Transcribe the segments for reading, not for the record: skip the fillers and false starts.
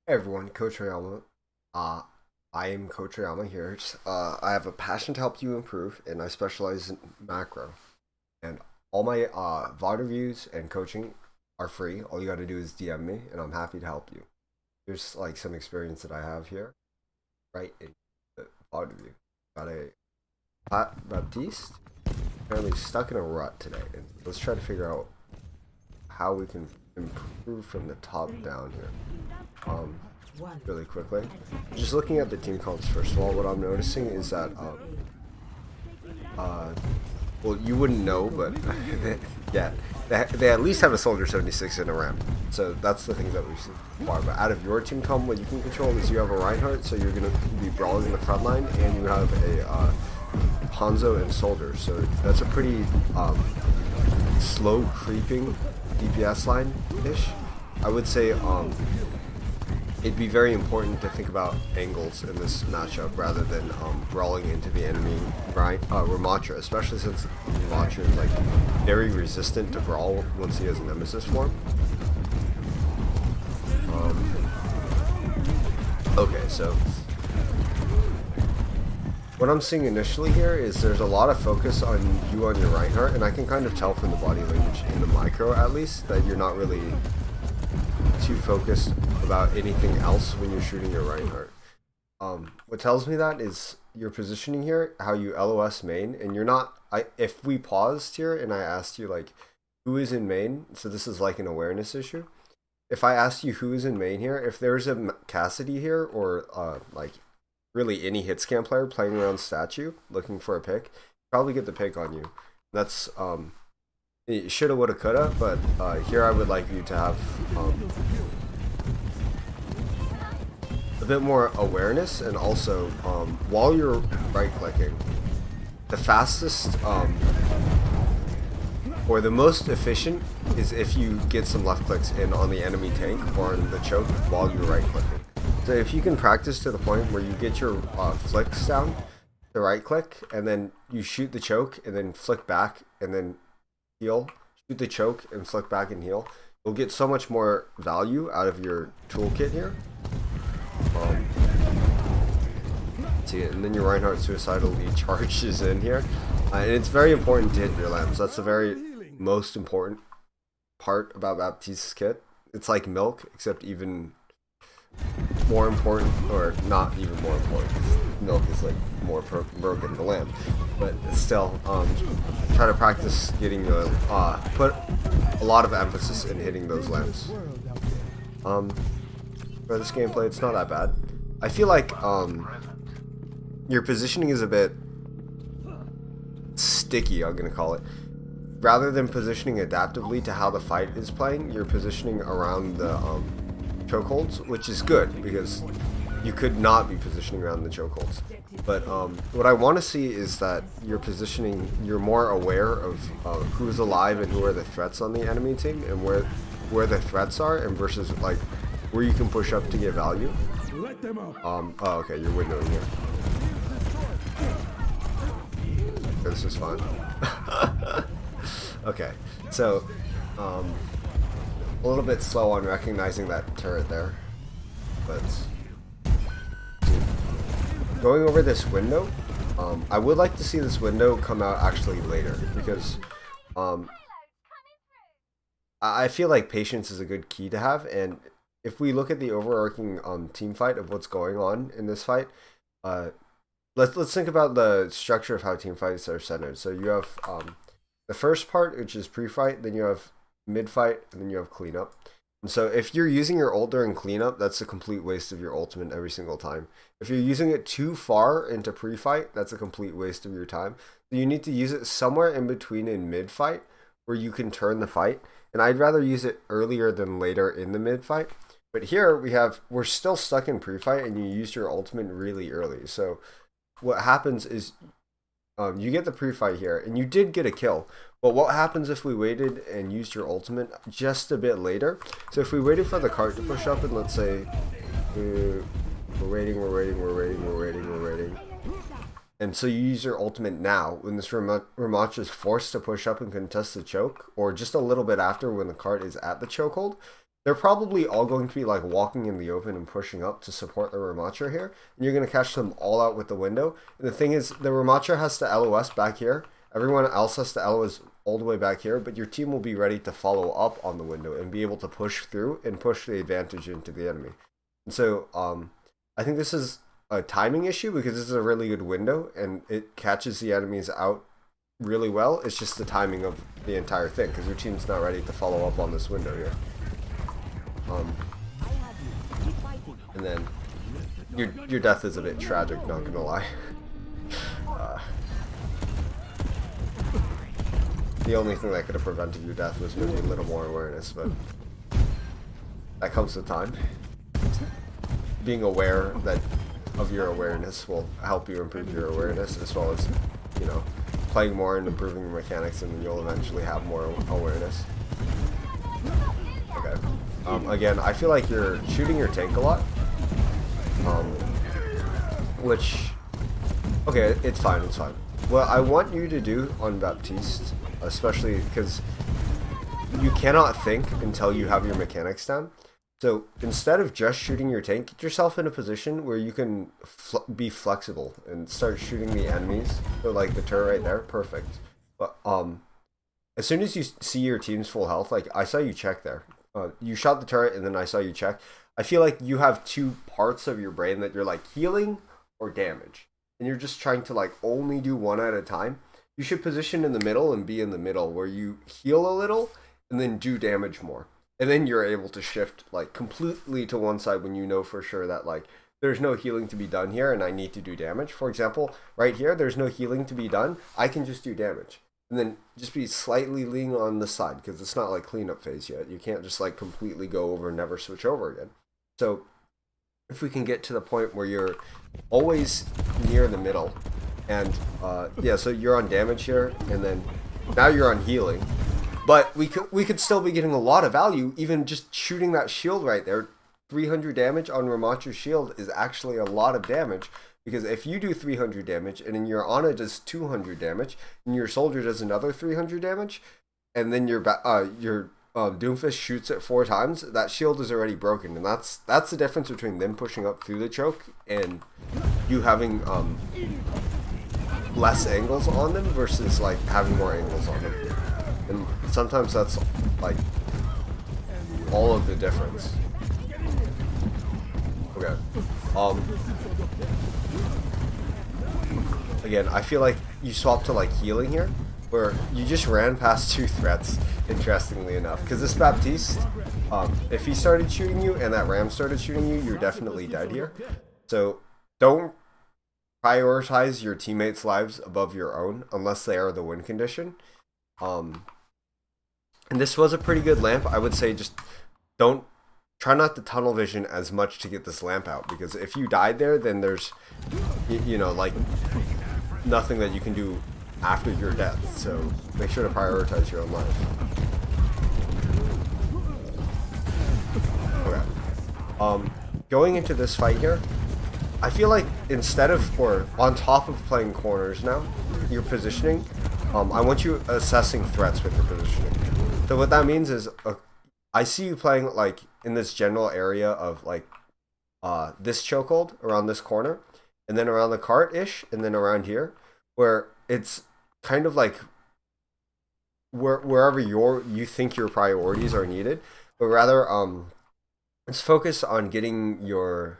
Hey everyone, Coach Oyama. Uh, I am Coach Oyama here. I have a passion to help you improve, and I specialize in macro. And all my VOD reviews and coaching are free. All you got to do is DM me, and I'm happy to help you. There's like some experience that I have here, right in the VOD review. Got a Baptiste, apparently stuck in a rut today, and let's try to figure out how we can improve from the top down here. Um, really quickly. Just looking at the team comps first of all, what I'm noticing is that uh, well, you wouldn't know, but yeah, they at least have a Soldier 76 in a ramp. So that's the things that we've seen so far. But out of your team comp, what you can control is you have a Reinhardt, so you're going to be brawling in the front line, and you have a Hanzo and Soldier. So that's a pretty slow creeping DPS line-ish. I would say it'd be very important to think about angles in this matchup rather than brawling into the enemy Ramattra, especially since Ramattra is like very resistant to brawl once he has a Nemesis form. Okay, so what I'm seeing initially here is there's a lot of focus on you on your Reinhardt, and I can kind of tell from the body language in the micro at least that you're not really too focused about anything else when you're shooting your Reinhardt. What tells me that is your positioning here, how you LOS main, and you're not. If we paused here and I asked you like who is in main, so this is like an awareness issue. If I asked you who is in main here, if there's a Cassidy here or like really any hit scan player playing around statue looking for a pick, probably get the pick on you. That's shoulda, woulda, coulda, but here I would like you to have a bit more awareness, and also while you're right clicking, the fastest or the most efficient is if you get some left clicks in on the enemy tank or on the choke while you're right clicking. So if you can practice to the point where you get your flicks down to right click and then you shoot the choke and then flick back and then heal, shoot the choke and flick back and heal, you'll get so much more value out of your toolkit here. See it, and then your Reinhardt suicidally charges in here, and it's very important to hit your lamps. That's the very most important part about Baptiste's kit. It's like milk, except even more important, or not even more important. Milk is like more broken than the lamp, but still, try to practice getting the put a lot of emphasis in hitting those lamps. For this gameplay, it's not that bad. I feel like your positioning is a bit sticky, I'm gonna call it. Rather than positioning adaptively to how the fight is playing, you're positioning around the chokeholds, which is good because you could not be positioning around the chokeholds. But what I want to see is that you're positioning, you're more aware of who's alive and who are the threats on the enemy team and where the threats are, and versus like where you can push up to get value. Oh, okay, you're windowing here. This is fun. Okay, so a little bit slow on recognizing that turret there, but going over this window, I would like to see this window come out actually later, because I feel like patience is a good key to have, and if we look at the overarching team fight of what's going on in this fight, let's think about the structure of how team fights are centered. So you have the first part, which is pre-fight, then you have mid-fight, and then you have cleanup. And so if you're using your ult during cleanup, that's a complete waste of your ultimate every single time. If you're using it too far into pre-fight, that's a complete waste of your time. So you need to use it somewhere in between in mid-fight where you can turn the fight. And I'd rather use it earlier than later in the mid-fight. But here we're still stuck in pre-fight, and you used your ultimate really early. So what happens is you get the pre-fight here, and you did get a kill. But what happens if we waited and used your ultimate just a bit later? So if we waited for the cart to push up, and let's say we're waiting, and so you use your ultimate now, when this Ramattra is forced to push up and contest the choke, or just a little bit after when the cart is at the chokehold, they're probably all going to be like walking in the open and pushing up to support the Ramattra here, and you're going to catch them all out with the window. And the thing is, the Ramattra has to LOS back here. Everyone else has to LOS all the way back here, but your team will be ready to follow up on the window and be able to push through and push the advantage into the enemy. And so I think this is a timing issue because this is a really good window and it catches the enemies out really well. It's just the timing of the entire thing because your team's not ready to follow up on this window here. And then your death is a bit tragic, not gonna lie. The only thing that could have prevented your death was maybe a little more awareness, but that comes with time. Being aware of your awareness will help you improve your awareness, as well as, you know, playing more and improving your mechanics, and then you'll eventually have more awareness. Okay. Again, I feel like you're shooting your tank a lot. Which, okay, it's fine, it's fine. What I want you to do on Baptiste, especially because you cannot think until you have your mechanics down. So instead of just shooting your tank, get yourself in a position where you can be flexible and start shooting the enemies. So like the turret right there, perfect. But as soon as you see your team's full health, like I saw you check there. You shot the turret and then I saw you check. I feel like you have two parts of your brain that you're like healing or damage. And you're just trying to like only do one at a time. You should position in the middle and be in the middle where you heal a little and then do damage more. And then you're able to shift like completely to one side when you know for sure that like there's no healing to be done here and I need to do damage. For example, right here, there's no healing to be done. I can just do damage. And then just be slightly leaning on the side because it's not like cleanup phase yet. You can't just like completely go over and never switch over again. So if we can get to the point where you're always near the middle and yeah, so you're on damage here and then now you're on healing. But we could still be getting a lot of value even just shooting that shield right there. 300 damage on Ramattra's shield is actually a lot of damage. Because if you do 300 damage, and then your Ana does 200 damage, and your soldier does another 300 damage, and then your Doomfist shoots it 4 times, that shield is already broken. And that's the difference between them pushing up through the choke and you having less angles on them versus like having more angles on them. And sometimes that's like all of the difference. Okay. Again, I feel like you swapped to like healing here, where you just ran past 2 threats, interestingly enough. Because this Baptiste, if he started shooting you and that Ram started shooting you, you're definitely dead here. So don't prioritize your teammates' lives above your own unless they are the win condition. And this was a pretty good lamp. I would say just try not to tunnel vision as much to get this lamp out, because if you died there, then there's, you know, like nothing that you can do after your death. So make sure to prioritize your own life. Okay. Going into this fight here, I feel like instead of, or on top of playing corners now, your positioning, I want you assessing threats with your positioning. So what that means is, I see you playing like in this general area of like this chokehold around this corner, and then around the cart-ish, and then around here, where it's kind of like wherever you think your priorities are needed, but rather let's focus on getting your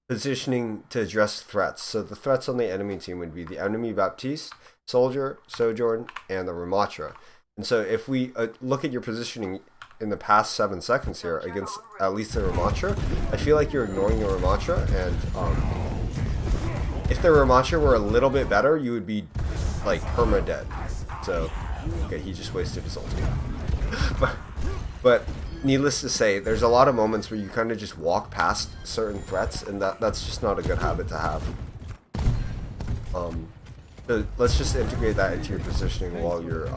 positioning to address threats. So the threats on the enemy team would be the enemy Baptiste, Soldier, Sojourn, and the Ramattra. And so if we look at your positioning in the past 7 seconds here against at least the Ramattra, I feel like you're ignoring the Ramattra, and if the Ramattra were a little bit better, you would be like perma-dead. So, okay, he just wasted his ulti. But needless to say, there's a lot of moments where you kind of just walk past certain threats, and that's just not a good habit to have. So let's just integrate that into your positioning while you're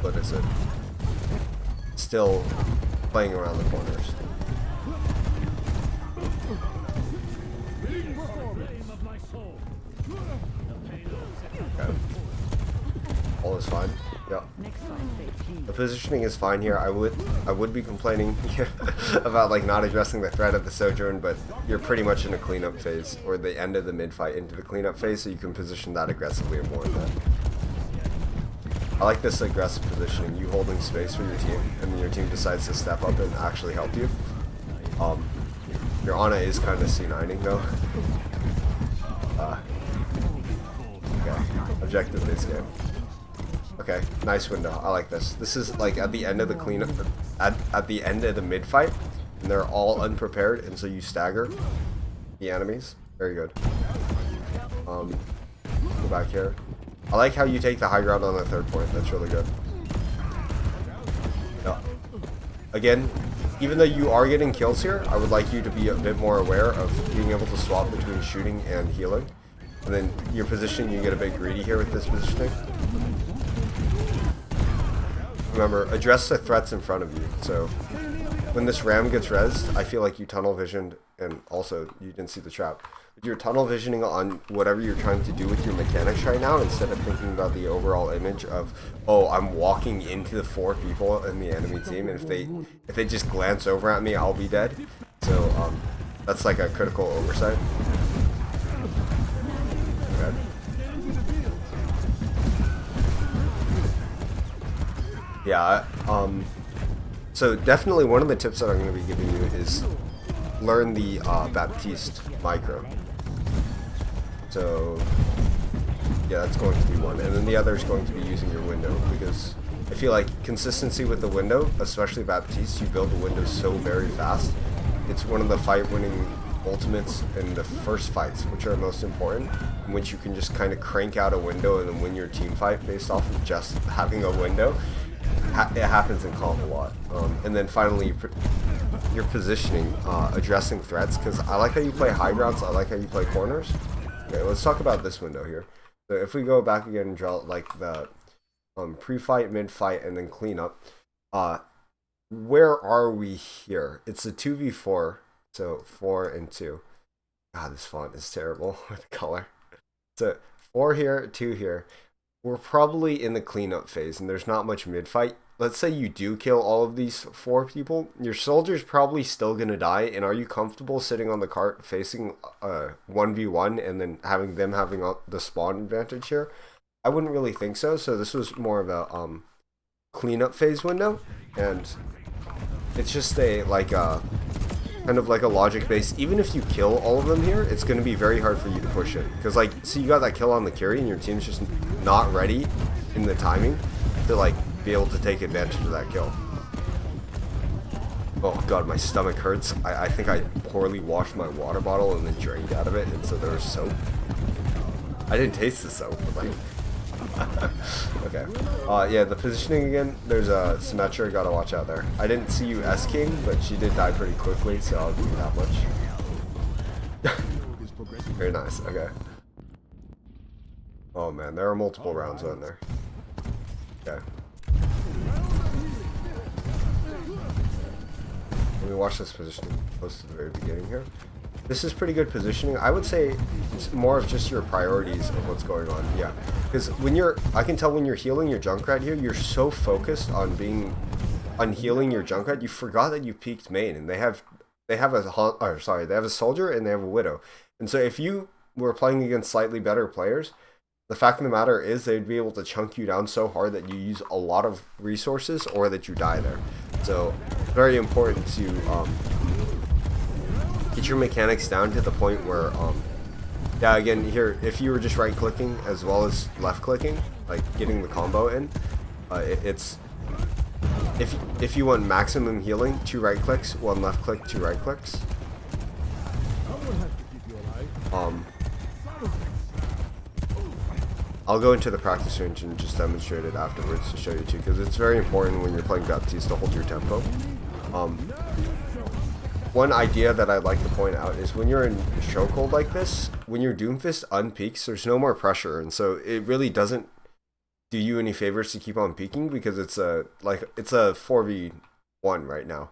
what is it? Still playing around the corners. Okay. All is fine. Yeah. The positioning is fine here. I would be complaining about like not addressing the threat of the Sojourn, but you're pretty much in a cleanup phase, or the end of the mid fight into the cleanup phase, so you can position that aggressively and more than that. I like this aggressive positioning, you holding space for your team, and then your team decides to step up and actually help you. Your Ana is kind of C9ing though. Okay, objective base game. Okay, nice window. I like this. This is like at the end of the cleanup, at the end of the mid fight, and they're all unprepared, and so you stagger the enemies. Very good. Go back here. I like how you take the high ground on the third point. That's really good. Yeah. Again, even though you are getting kills here, I would like you to be a bit more aware of being able to swap between shooting and healing. And then your positioning, you get a bit greedy here with this positioning. Remember, address the threats in front of you. So when this ram gets rezzed, I feel like you tunnel visioned, and also you didn't see the trap. But you're tunnel visioning on whatever you're trying to do with your mechanics right now, instead of thinking about the overall image of, oh, I'm walking into the 4 people in the enemy team, and if they just glance over at me, I'll be dead. So that's like a critical oversight. Okay. Yeah, so definitely one of the tips that I'm going to be giving you is learn the Baptiste micro. So yeah, that's going to be one, and then the other is going to be using your window, because I feel like consistency with the window, especially Baptiste, you build the window so very fast. It's one of the fight-winning ultimates in the first fights, which are most important, in which you can just kind of crank out a window and then win your team fight based off of just having a window. It happens in comp a lot. And then finally, your positioning, addressing threats, because I like how you play high grounds, I like how you play corners. Okay, let's talk about this window here. So if we go back again and draw like the pre-fight, mid-fight, and then cleanup, where are we here? It's a 2v4, so 4 and 2. God, this font is terrible with color. So 4 here, 2 here. We're probably in the cleanup phase, and there's not much mid-fight. Let's say you do kill all of these 4 people, your soldier's probably still gonna die, and are you comfortable sitting on the cart facing 1v1 and then having them having the spawn advantage here? I wouldn't really think so, so this was more of a cleanup phase window, and it's just a kind of like a logic base. Even if you kill all of them here, it's going to be very hard for you to push it, because like, see, you got that kill on the Curie and your team's just not ready in the timing to like be able to take advantage of that kill. Oh god, my stomach hurts. I think I poorly washed my water bottle and then drank out of it, and so there was soap. I didn't taste the soap, but like okay. Yeah, the positioning again, there's a Symmetra, gotta watch out there. I didn't see you S-King, but she did die pretty quickly, so I'll give you that much. Very nice, okay. Oh man, there are multiple rounds on there. Okay. Let me watch this positioning close to the very beginning here. This is pretty good positioning. I would say it's more of just your priorities of what's going on. Yeah, because when I can tell when you're healing your Junkrat here, you're so focused on healing your Junkrat, you forgot that you peaked main, and they have a soldier and they have a widow. And so if you were playing against slightly better players, the fact of the matter is they'd be able to chunk you down so hard that you use a lot of resources or that you die there. So very important to get your mechanics down to the point where, yeah, again, here, if you were just right-clicking as well as left-clicking, like getting the combo in, it's, if you want maximum healing, 2 right-clicks, 1 left-click, 2 right-clicks. I'll go into the practice range and just demonstrate it afterwards to show you too, because it's very important when you're playing Baptiste to hold your tempo. One idea that I'd like to point out is when you're in chokehold like this, when your Doomfist unpeaks, there's no more pressure, and so it really doesn't do you any favors to keep on peaking, because it's a 4v1 right now.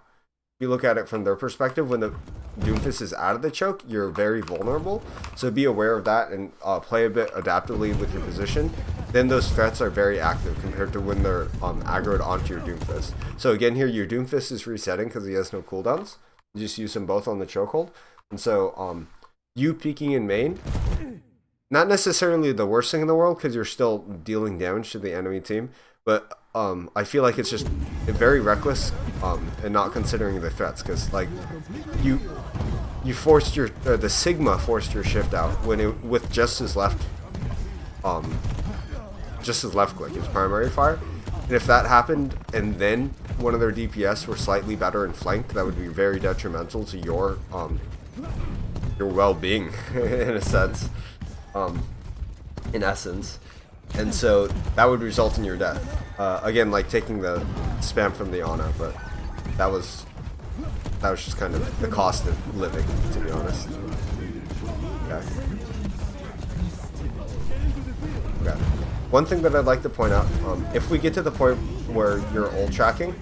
If you look at it from their perspective, when the Doomfist is out of the choke, you're very vulnerable, so be aware of that and play a bit adaptively with your position, then those threats are very active compared to when they're aggroed onto your Doomfist. So again here, your Doomfist is resetting because he has no cooldowns. You just use them both on the chokehold. And so you peeking in main, not necessarily the worst thing in the world because you're still dealing damage to the enemy team, but I feel like it's just very reckless and not considering the threats, because like you forced your the Sigma forced your shift out when it with just his left click, his primary fire, and if that happened and then one of their DPS were slightly better in flank, that would be very detrimental to your well-being in a sense, in essence. And so that would result in your death. Again, like taking the spam from the Ana, but that was just kind of the cost of living, to be honest. Okay. Okay. One thing that I'd like to point out, if we get to the point where you're ult tracking,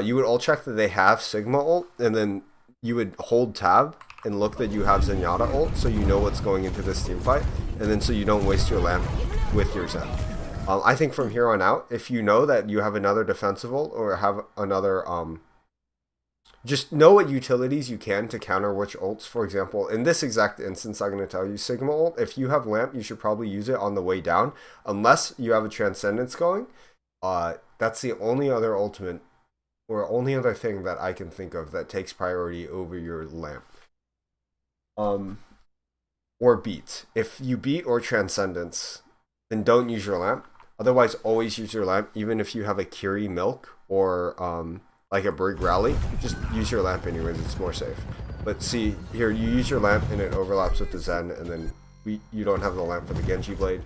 you would ult track that they have Sigma ult, and then you would hold tab and look that you have Zenyatta ult, so you know what's going into this team fight, and then so you don't waste your lamp with your Zen. I think from here on out, if you know that you have another defensive ult or have another, just know what utilities you can to counter which ults. For example, in this exact instance, I'm going to tell you Sigma ult, if you have lamp, you should probably use it on the way down, unless you have a Transcendence going. That's the only other ultimate, or only other thing that I can think of that takes priority over your lamp. Or beat. If you beat or Transcendence, then don't use your lamp. Otherwise, always use your lamp, even if you have a Curie Milk or like a Brig Rally. Just use your lamp anyways, it's more safe. But see, here, you use your lamp and it overlaps with the Zen, and then you don't have the lamp for the Genji Blade.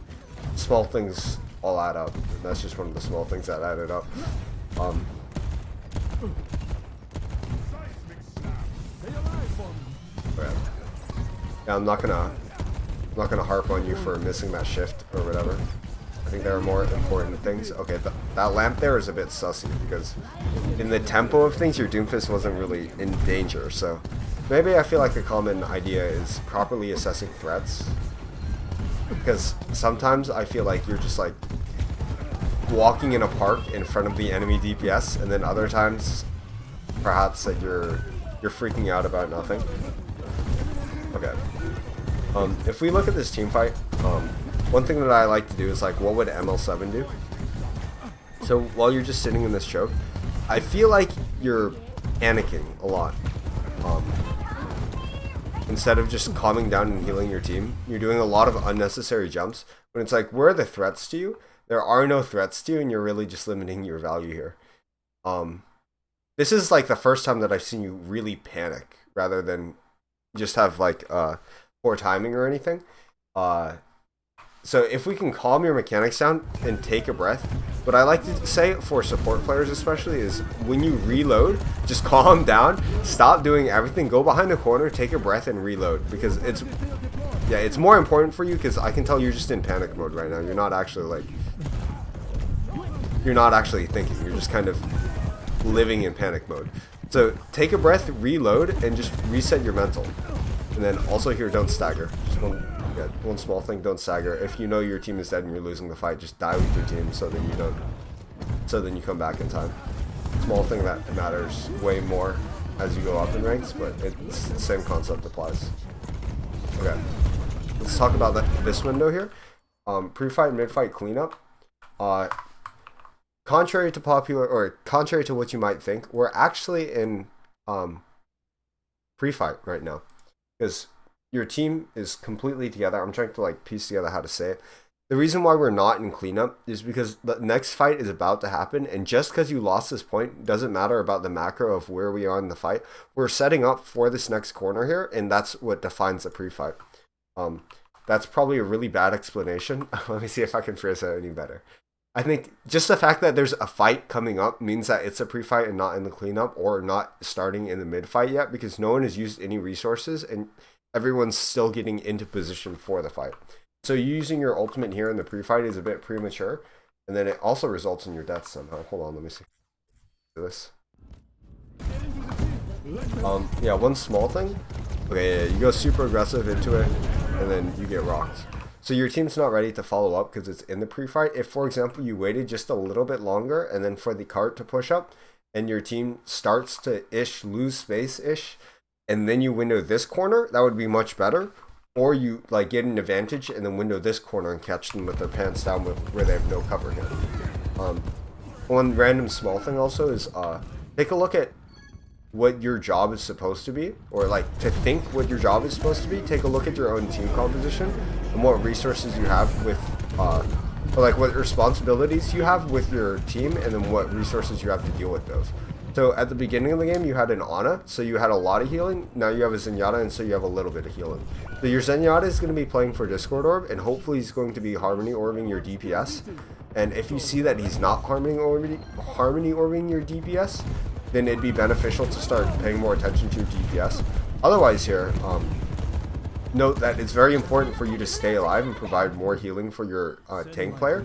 Small things all add up. And that's just one of the small things that added up. Yeah, I'm not gonna harp on you for missing that shift or whatever. I think there are more important things. Okay, that lamp there is a bit sussy because in the tempo of things, your Doomfist wasn't really in danger. So maybe I feel like a common idea is properly assessing threats, because sometimes I feel like you're just like walking in a park in front of the enemy DPS, and then other times perhaps that you're freaking out about nothing. Okay. If we look at this team fight, one thing that I like to do is like, what would ML7 do? So while you're just sitting in this choke, I feel like you're panicking a lot. Instead of just calming down and healing your team, you're doing a lot of unnecessary jumps. When it's like, where are the threats to you? There are no threats to you, and you're really just limiting your value here. This is like the first time that I've seen you really panic rather than just have like poor timing or anything. So if we can calm your mechanics down and take a breath, what I like to say for support players especially is when you reload, just calm down, stop doing everything, go behind the corner, take a breath and reload, because it's more important for you, because I can tell you're just in panic mode right now. You're not actually thinking, you're just kind of living in panic mode. So take a breath, reload, and just reset your mental. And then also here, don't stagger. Just one small thing, don't stagger. If you know your team is dead and you're losing the fight, just die with your team so then you come back in time. Small thing that matters way more as you go up in ranks, but it's the same concept applies. Okay, let's talk about this window here. Pre-fight, mid-fight cleanup. Contrary to what you might think, we're actually in pre-fight right now, because your team is completely together. I'm trying to like piece together how to say it. The reason why we're not in cleanup is because the next fight is about to happen, and just because you lost this point doesn't matter about the macro of where we are in the fight. We're setting up for this next corner here, and that's what defines the pre-fight. That's probably a really bad explanation. Let me see if I can phrase that any better. I think just the fact that there's a fight coming up means that it's a pre-fight and not in the cleanup, or not starting in the mid-fight yet, because no one has used any resources and everyone's still getting into position for the fight. So using your ultimate here in the pre-fight is a bit premature, and then it also results in your death somehow. Hold on, let me see. Do this. Yeah, one small thing. Okay, yeah, you go super aggressive into it, and then you get rocked. So your team's not ready to follow up because it's in the pre-fight. If, for example, you waited just a little bit longer and then for the cart to push up and your team starts to lose space and then you window this corner, that would be much better. Or you like get an advantage and then window this corner and catch them with their pants down where they have no cover here. One random small thing also is take a look at what your job is supposed to be, or like to think what your job is supposed to be. Take a look at your own team composition and what resources you have with or like what responsibilities you have with your team, and then what resources you have to deal with those. So at the beginning of the game you had an Ana, so you had a lot of healing. Now you have a Zenyatta, and so you have a little bit of healing. So your Zenyatta is going to be playing for Discord Orb, and hopefully he's going to be Harmony Orbing your DPS. And if you see that he's not Harmony Orbing your DPS, then it'd be beneficial to start paying more attention to your DPS. Otherwise here, note that it's very important for you to stay alive and provide more healing for your tank player.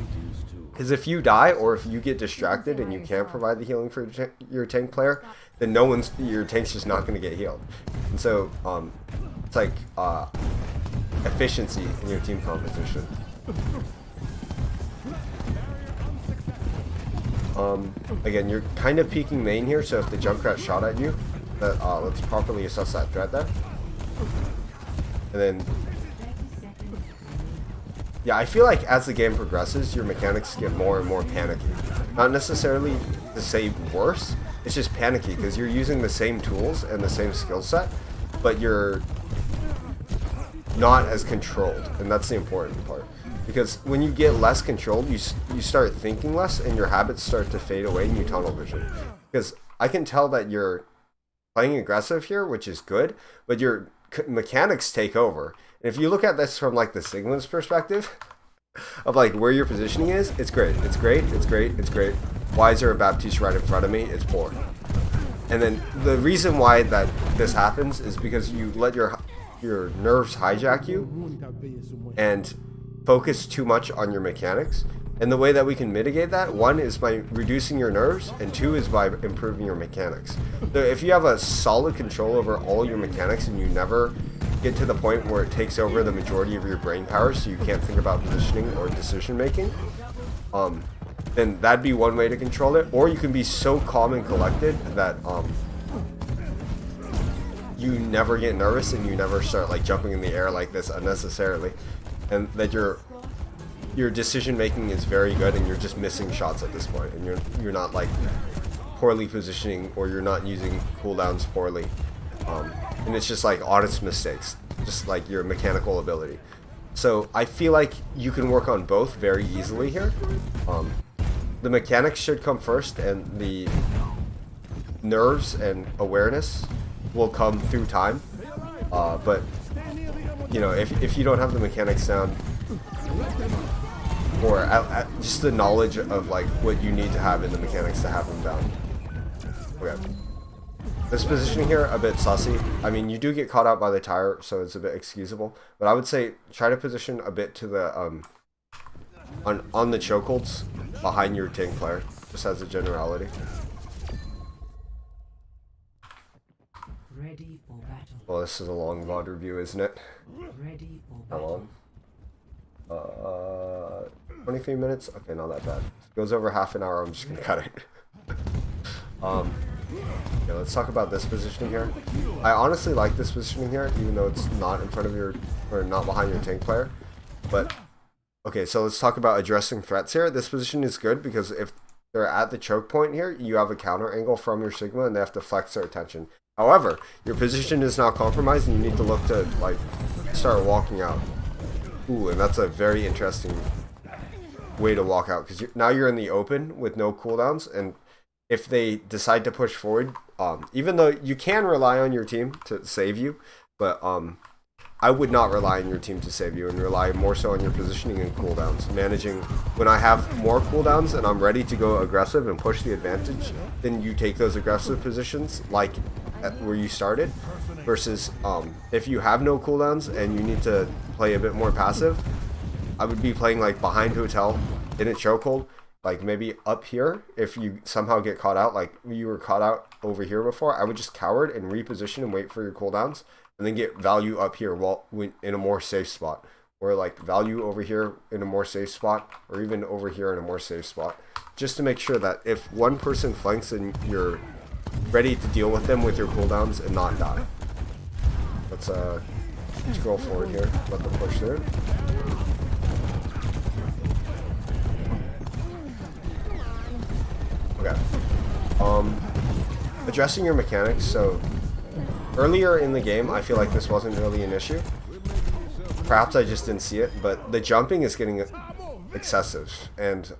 Because if you die, or if you get distracted and you can't provide the healing for your tank player, then your tank's just not going to get healed. And so it's like efficiency in your team composition. Again, you're kind of peeking main here, so if the Junkrat shot at you, let's properly assess that threat there. And then, yeah, I feel like as the game progresses, your mechanics get more and more panicky. Not necessarily to say worse, it's just panicky because you're using the same tools and the same skill set, but you're not as controlled, and that's the important part. Because when you get less controlled, you start thinking less, and your habits start to fade away, and you tunnel vision. Because I can tell that you're playing aggressive here, which is good, but your mechanics take over. And if you look at this from like the Sigma's perspective of like where your positioning is, it's great. It's great. It's great. It's great. Why is there a Baptiste right in front of me? It's poor. And then the reason why that this happens is because you let your nerves hijack you and focus too much on your mechanics. And the way that we can mitigate that, one is by reducing your nerves, and two is by improving your mechanics. So if you have a solid control over all your mechanics and you never get to the point where it takes over the majority of your brain power so you can't think about positioning or decision making, then that'd be one way to control it. Or you can be so calm and collected that you never get nervous and you never start like jumping in the air like this unnecessarily, and that your decision making is very good and you're just missing shots at this point, and you're not like poorly positioning, or you're not using cooldowns poorly, and it's just like honest mistakes, just like your mechanical ability. So I feel like you can work on both very easily here. The mechanics should come first, and the nerves and awareness will come through time, but you know, if you don't have the mechanics down, or just the knowledge of like what you need to have in the mechanics to have them down. Okay, this positioning here a bit sussy. I mean, you do get caught out by the tire, so it's a bit excusable, but I would say try to position a bit to the on the chokeholds behind your tank player, just as a generality. Ready for battle. Well, this is a long VOD review, isn't it? Ready for How battle. long? 23 minutes? Okay, not that bad. If it goes over half an hour, I'm just gonna cut it. Yeah, let's talk about this positioning here. I honestly like this positioning here, even though it's not in front of your, or not behind your tank player. But, okay, so let's talk about addressing threats here. This position is good because if they're at the choke point here, you have a counter angle from your Sigma and they have to flex their attention. However, your position is not compromised and you need to look to, like, start walking out. Ooh, and that's a very interesting way to walk out, because now you're in the open with no cooldowns, and if they decide to push forward, even though you can rely on your team to save you, but I would not rely on your team to save you, and rely more so on your positioning and cooldowns. Managing when I have more cooldowns and I'm ready to go aggressive and push the advantage, then you take those aggressive positions like at where you started, versus if you have no cooldowns and you need to play a bit more passive, I would be playing like behind hotel in a chokehold, like maybe up here. If you somehow get caught out, like you were caught out over here before, I would just coward and reposition and wait for your cooldowns, and then get value up here while in a more safe spot. or like value over here in a more safe spot, or even over here in a more safe spot, just to make sure that if one person flanks, then you're ready to deal with them with your cooldowns and not die. Let's scroll forward here, let them push through. Okay. Addressing your mechanics. So earlier in the game, I feel like this wasn't really an issue. Perhaps I just didn't see it, but the jumping is getting excessive, and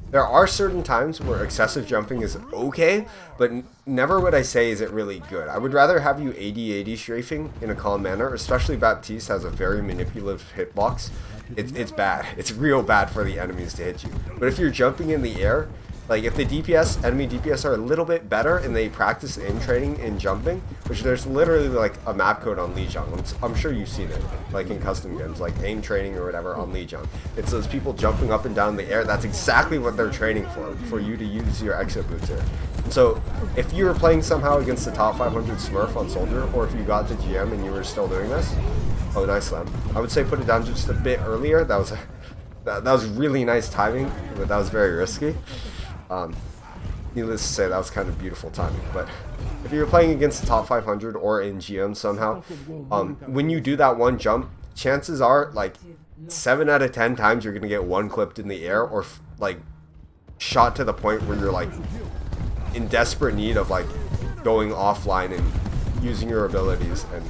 there are certain times where excessive jumping is okay, but never would I say is it really good. I would rather have you AD strafing in a calm manner, especially Baptiste has a very manipulative hitbox. It's bad. It's real bad for the enemies to hit you. But if you're jumping in the air, like if the enemy DPS are a little bit better and they practice aim training in jumping, which there's literally like a map code on Lijiang. I'm sure you've seen it, like in custom games, like aim training or whatever on Lijiang. It's those people jumping up and down the air. That's exactly what they're training for you to use your exit boots here. So if you were playing somehow against the top 500 Smurf on Soldier, or if you got to GM and you were still doing this, oh, nice slam. I would say put it down just a bit earlier. That was really nice timing, but that was very risky. Needless to say, that was kind of beautiful timing. But if you're playing against the top 500 or in GM somehow, when you do that one jump, chances are like 7 out of 10 times you're gonna get one clipped in the air, or like shot to the point where you're like in desperate need of like going offline and using your abilities, and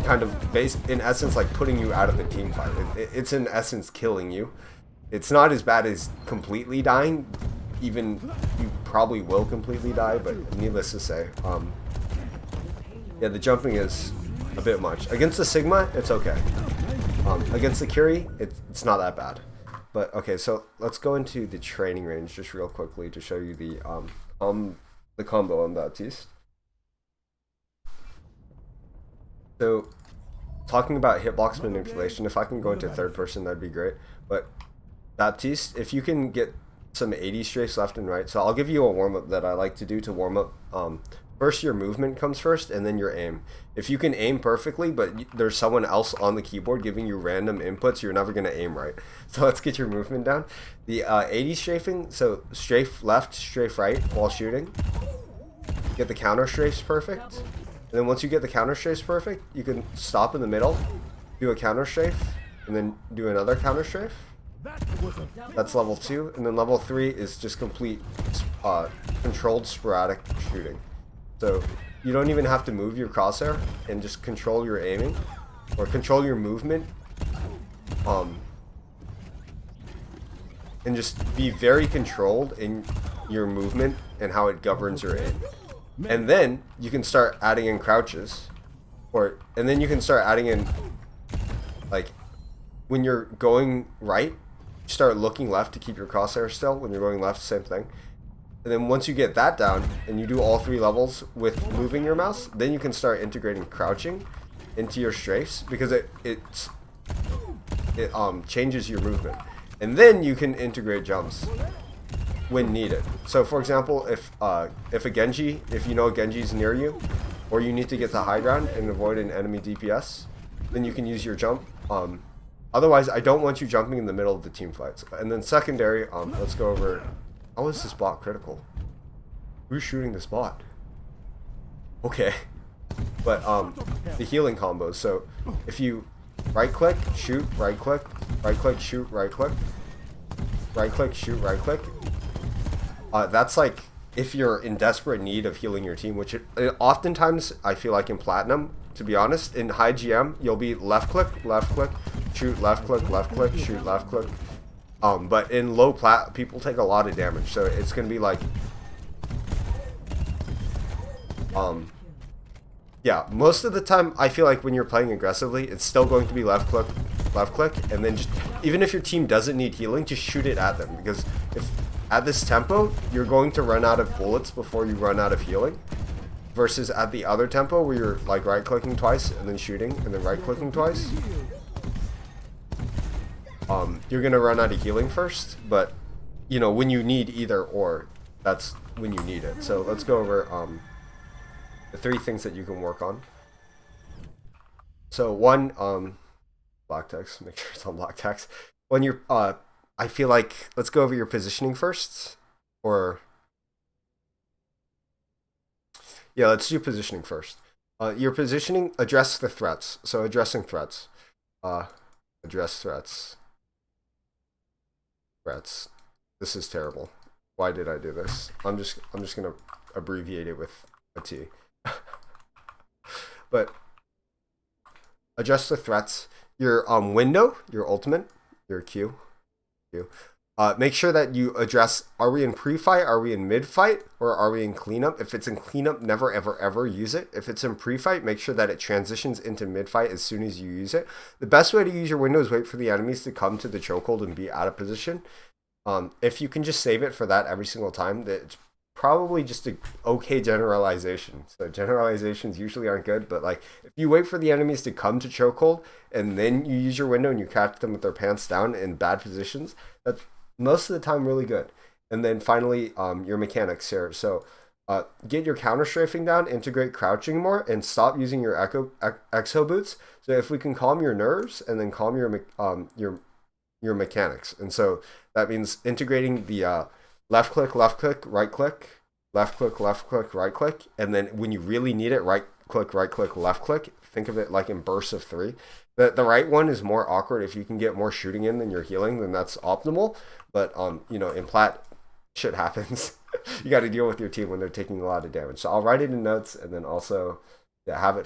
kind of in essence like putting you out of the team fight. It's in essence killing you. It's not as bad as completely dying, even you probably will completely die, but needless to say, yeah, the jumping is a bit much. Against the Sigma, it's okay. Against the Curie, it's not that bad. But okay, so let's go into the training range just real quickly to show you the combo on Baptiste. So, talking about hitbox manipulation, if I can go into third person, that'd be great. But Baptiste, if you can get some 80 strafes left and right, so I'll give you a warm-up that I like to do to warm up. First, your movement comes first, and then your aim. If you can aim perfectly, but there's someone else on the keyboard giving you random inputs, you're never going to aim right. So let's get your movement down. The 80 strafing, so strafe left, strafe right while shooting. Get the counter strafes perfect. And then once you get the counter strafes perfect, you can stop in the middle, do a counter strafe, and then do another counter strafe. That's level 2, and then level 3 is just complete controlled sporadic shooting. So you don't even have to move your crosshair, and just control your aiming or control your movement, and just be very controlled in your movement and how it governs your aim. And then you can start adding in crouches, and then you can start adding in, like, when you're going right, start looking left to keep your crosshair still. When you're going left, same thing. And then once you get that down and you do all 3 levels with moving your mouse, then you can start integrating crouching into your strafes, because it changes your movement. And then you can integrate jumps when needed. So for example, if a Genji, if you know a Genji is near you, or you need to get to high ground and avoid an enemy DPS, then you can use your jump. Otherwise, I don't want you jumping in the middle of the team fights. And then secondary, let's go over, how is this bot critical? Who's shooting this bot? Okay. But the healing combos, so if you right click, shoot, right click, shoot, right click, shoot, right click, that's like if you're in desperate need of healing your team, which oftentimes I feel like in Platinum, to be honest, in high GM, you'll be left click, shoot, left click, shoot, left click. But in low plat, people take a lot of damage, so it's gonna be like, yeah, most of the time I feel like when you're playing aggressively, it's still going to be left click, and then just, even if your team doesn't need healing, just shoot it at them, because if at this tempo, you're going to run out of bullets before you run out of healing, versus at the other tempo where you're like right clicking twice and then shooting and then right clicking twice. You're gonna run out of healing first, but you know, when you need either or, that's when you need it. So let's go over the 3 things that you can work on. So one, block text. Make sure it's on block text. When you're, I feel like let's go over your positioning first, or yeah, let's do positioning first. Your positioning, address the threats. So addressing threats. Uh, address threats. Threats. This is terrible. Why did I do this? I'm just gonna abbreviate it with a T. But address the threats. Your window, your ultimate, your Q. Make sure that you address, are we in pre-fight, are we in mid-fight, or are we in cleanup? If it's in cleanup, never ever ever use it. If it's in pre-fight, make sure that it transitions into mid-fight as soon as you use it. The best way to use your window is wait for the enemies to come to the chokehold and be out of position. If you can just save it for that every single time, that's probably just a okay generalization. So generalizations usually aren't good, but like if you wait for the enemies to come to chokehold and then you use your window and you catch them with their pants down in bad positions, that's most of the time really good. And then finally, your mechanics here. So get your counter strafing down, integrate crouching more, and stop using your exo boots. So if we can calm your nerves and then calm your mechanics, and so that means integrating the left click, right click, left click, right click, and then when you really need it, right click, left click. Think of it like in bursts of 3. The right one is more awkward. If you can get more shooting in than you're healing, then that's optimal. But in plat, shit happens. You got to deal with your team when they're taking a lot of damage. So I'll write it in notes and then also have it for